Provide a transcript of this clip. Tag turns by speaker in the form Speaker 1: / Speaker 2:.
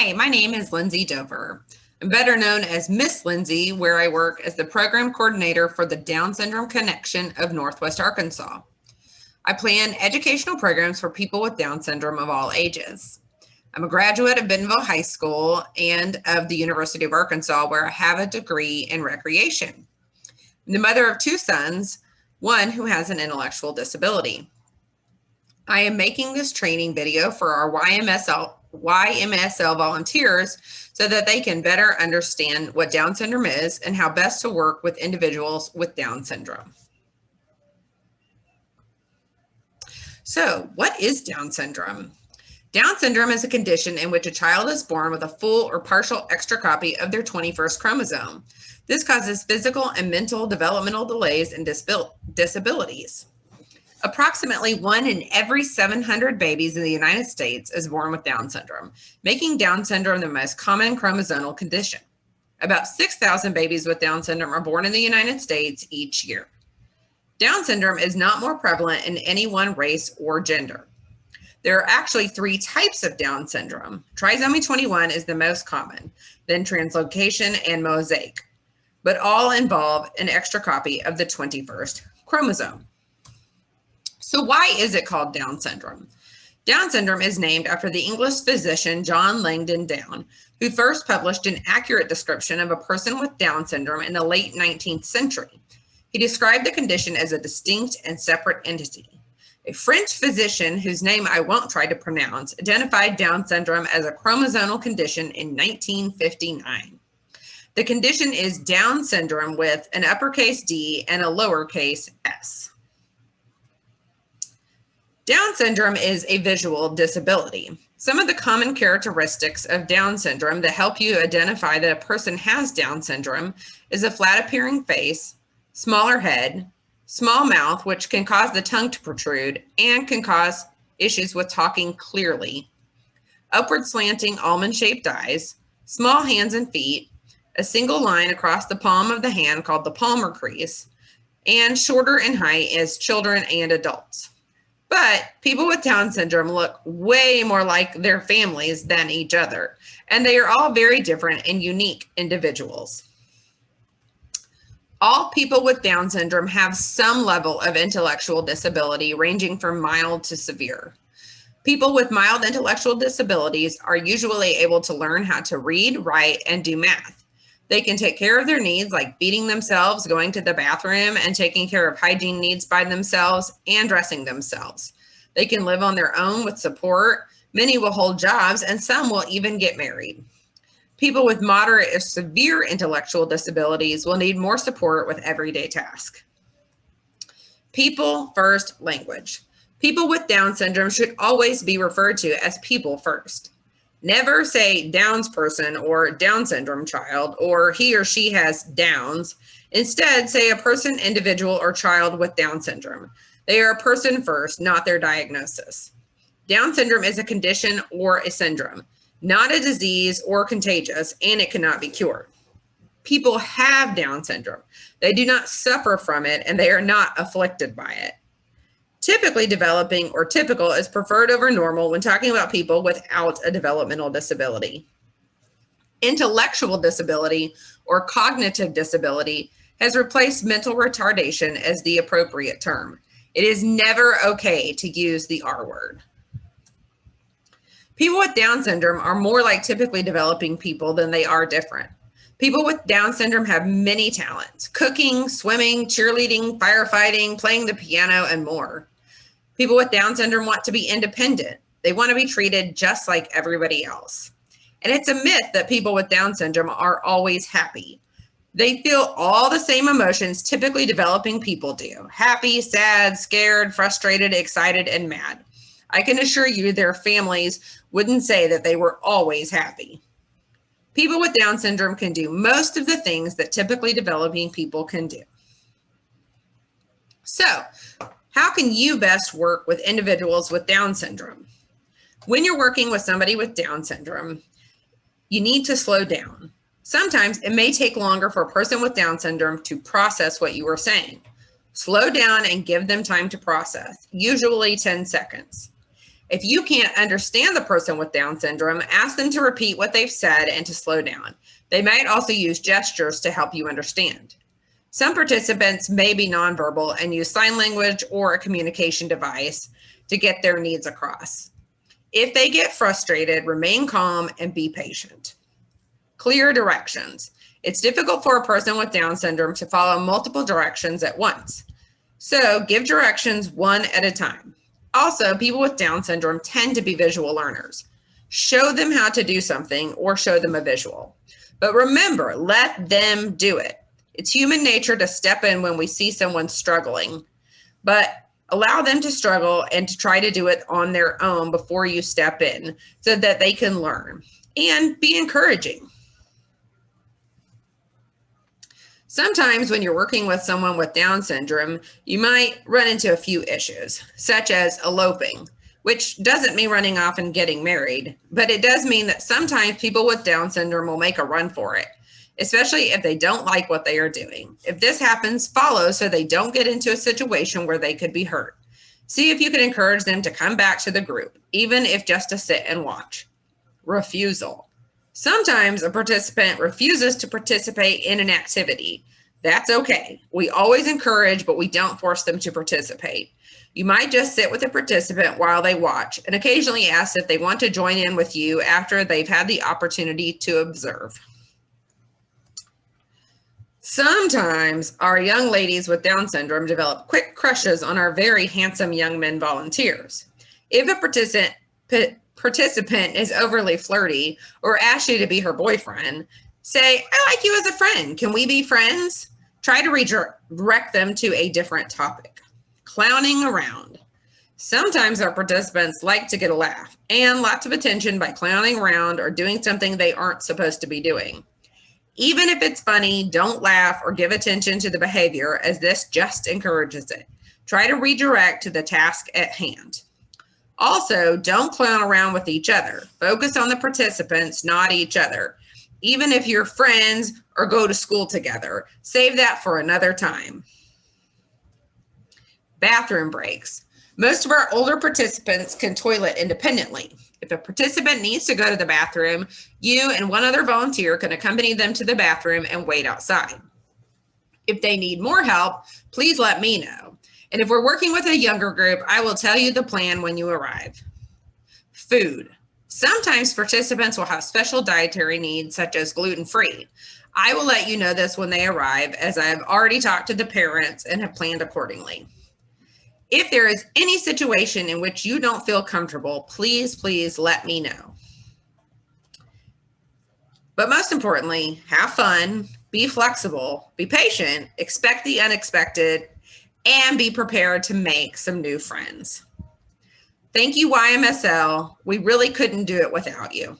Speaker 1: Hi, my name is Lindsay Dover. I'm better known as Miss Lindsay, where I work as the program coordinator for the Down Syndrome Connection of Northwest Arkansas. I plan educational programs for people with Down syndrome of all ages. I'm a graduate of Bentonville High School and of the University of Arkansas, where I have a degree in recreation. I'm the mother of two sons, one who has an intellectual disability. I am making this training video for our YMSL volunteers so that they can better understand what Down syndrome is and how best to work with individuals with Down syndrome. So, what is Down syndrome? Down syndrome is a condition in which a child is born with a full or partial extra copy of their 21st chromosome. This causes physical and mental developmental delays and disabilities. Approximately 1 in every 700 babies in the United States is born with Down syndrome, making Down syndrome the most common chromosomal condition. About 6,000 babies with Down syndrome are born in the United States each year. Down syndrome is not more prevalent in any one race or gender. There are actually 3 types of Down syndrome. Trisomy 21 is the most common, then translocation and mosaic, but all involve an extra copy of the 21st chromosome. So why is it called Down syndrome? Down syndrome is named after the English physician John Langdon Down, who first published an accurate description of a person with Down syndrome in the late 19th century. He described the condition as a distinct and separate entity. A French physician, whose name I won't try to pronounce, identified Down syndrome as a chromosomal condition in 1959. The condition is Down syndrome with an uppercase D and a lowercase s. Down syndrome is a visual disability. Some of the common characteristics of Down syndrome that help you identify that a person has Down syndrome is a flat appearing face, smaller head, small mouth, which can cause the tongue to protrude and can cause issues with talking clearly, upward slanting almond-shaped eyes, small hands and feet, a single line across the palm of the hand called the palmar crease, and shorter in height as children and adults. But people with Down syndrome look way more like their families than each other, and they are all very different and unique individuals. All people with Down syndrome have some level of intellectual disability, ranging from mild to severe. People with mild intellectual disabilities are usually able to learn how to read, write, and do math. They can take care of their needs like feeding themselves, going to the bathroom, and taking care of hygiene needs by themselves and dressing themselves. They can live on their own with support. Many will hold jobs, and some will even get married. People with moderate or severe intellectual disabilities will need more support with everyday tasks. People first language. People with Down syndrome should always be referred to as people first. Never say Downs person or Down syndrome child or he or she has Downs. Instead, say a person, individual, or child with Down syndrome. They are a person first, not their diagnosis. Down syndrome is a condition or a syndrome, not a disease or contagious, and it cannot be cured. People have Down syndrome. They do not suffer from it, and they are not afflicted by it. Typically developing or typical is preferred over normal when talking about people without a developmental disability. Intellectual disability or cognitive disability has replaced mental retardation as the appropriate term. It is never okay to use the R word. People with Down syndrome are more like typically developing people than they are different. People with Down syndrome have many talents: cooking, swimming, cheerleading, firefighting, playing the piano, and more. People with Down syndrome want to be independent. They want to be treated just like everybody else. And it's a myth that people with Down syndrome are always happy. They feel all the same emotions typically developing people do: happy, sad, scared, frustrated, excited, and mad. I can assure you their families wouldn't say that they were always happy. People with Down syndrome can do most of the things that typically developing people can do. So, how can you best work with individuals with Down syndrome? When you're working with somebody with Down syndrome, you need to slow down. Sometimes it may take longer for a person with Down syndrome to process what you are saying. Slow down and give them time to process, usually 10 seconds. If you can't understand the person with Down syndrome, ask them to repeat what they've said and to slow down. They might also use gestures to help you understand. Some participants may be nonverbal and use sign language or a communication device to get their needs across. If they get frustrated, remain calm and be patient. Clear directions. It's difficult for a person with Down syndrome to follow multiple directions at once. So give directions one at a time. Also, people with Down syndrome tend to be visual learners. Show them how to do something or show them a visual. But remember, let them do it. It's human nature to step in when we see someone struggling, but allow them to struggle and to try to do it on their own before you step in so that they can learn, and be encouraging. Sometimes when you're working with someone with Down syndrome, you might run into a few issues, such as eloping, which doesn't mean running off and getting married, but it does mean that sometimes people with Down syndrome will make a run for it, especially if they don't like what they are doing. If this happens, follow so they don't get into a situation where they could be hurt. See if you can encourage them to come back to the group, even if just to sit and watch. Refusal. Sometimes a participant refuses to participate in an activity. That's okay. We always encourage, but we don't force them to participate. You might just sit with a participant while they watch and occasionally ask if they want to join in with you after they've had the opportunity to observe. Sometimes our young ladies with Down syndrome develop quick crushes on our very handsome young men volunteers. If a participant is overly flirty or asks you to be her boyfriend, say, "I like you as a friend. Can we be friends?" Try to redirect them to a different topic. Clowning around. Sometimes our participants like to get a laugh and lots of attention by clowning around or doing something they aren't supposed to be doing. Even if it's funny, don't laugh or give attention to the behavior, as this just encourages it. Try to redirect to the task at hand. Also, don't clown around with each other. Focus on the participants, not each other. Even if you're friends or go to school together, save that for another time. Bathroom breaks. Most of our older participants can toilet independently. If a participant needs to go to the bathroom, you and one other volunteer can accompany them to the bathroom and wait outside. If they need more help, please let me know. And if we're working with a younger group, I will tell you the plan when you arrive. Food. Sometimes participants will have special dietary needs, such as gluten-free. I will let you know this when they arrive, as I have already talked to the parents and have planned accordingly. If there is any situation in which you don't feel comfortable, please let me know. But most importantly, have fun, be flexible, be patient, expect the unexpected, and be prepared to make some new friends. Thank you, YMSL. We really couldn't do it without you.